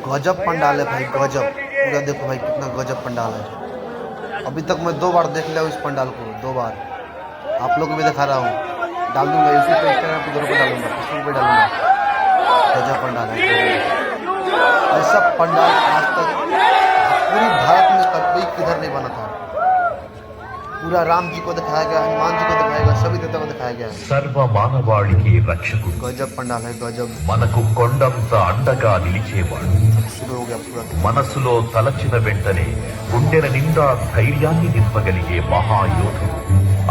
गजब पंडाल है भाई, गजब। पूरा देखो भाई कितना गजब पंडाल है। अभी तक मैं 2 बार देख लिया हूँ इस पंडाल को, 2 बार। आप लोग को भी दिखा रहा हूँ, डाल दूंगा यूट्यूब पे, इंस्टाग्राम पे, दोनों पे डालूंगा, फेसबुक पे डालूंगा। गजब पंडाल है। ऐसा पंडाल आज तक पूरी भारत में कभी किधर नहीं बना था। पूरा राम जी को दिखाया गया, हनुमान जी को दिखाया गया, सभी देवता को दिखाया गया है। సర్వ మానవాళికి రక్షకుడు, गजब पंडाल है, गजब। మనకు కొండంత అండగా నిలిచేవాడు, शुरू हो गया पूरा। మనసులో తలచిన వెంటనే గుండెల నిండా ధైర్యాన్ని నింపగలిగే మహాయోధుడు,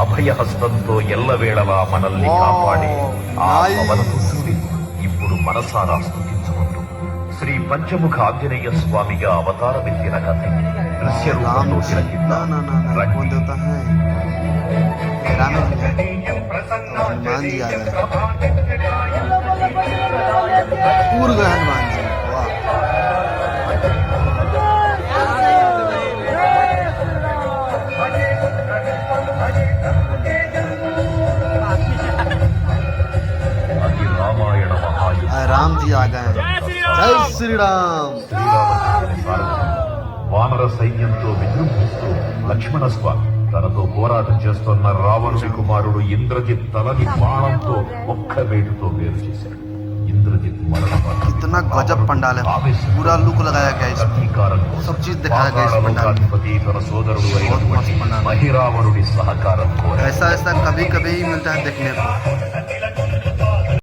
అభయహస్తంతో ఎల్లవేళలా మనల్ని కాపాడే ఆ పవన పుత్రుడి ఇప్పుడు మనసారా స్తుతించుకుంటూ శ్రీ పంచముఖ ఆంజనేయ స్వామిగా అవతారమెత్తిన కథ దృశ్య రూపంలో తిలకిద్దాం. कौन देवता है? राम जी है, हनुमान जी आ गए, पूर्व गए हनुमान जी। वाह, అది రామాయణ మహాయుద్ధం. राम जी आ गए। जय श्री राम। శ్రీరామచంద్రుని సారథ్యం వానర సైన్యంతో విజృంభిస్తూ లక్ష్మణ స్వామి తనతో పోరాటం చేస్తున్న రావణుడి కుమారుడు ఇంద్రజిత్ తలని బాణంతో ఒక్క వేటుతో వేరు చేశాడు. ఇంద్రజిత్ कितना गजब पंडाल है, पूरा लुक लगाया गया इसमें, सब चीज दिखाया गया इस पंडाल में। తన సోదరుడు बहुत అయినటువంటి मस्त पंडाल है। మహిరావణుడి సహకారం కోరాడు. ऐसा ऐसा कभी कभी ही मिलता है देखने को।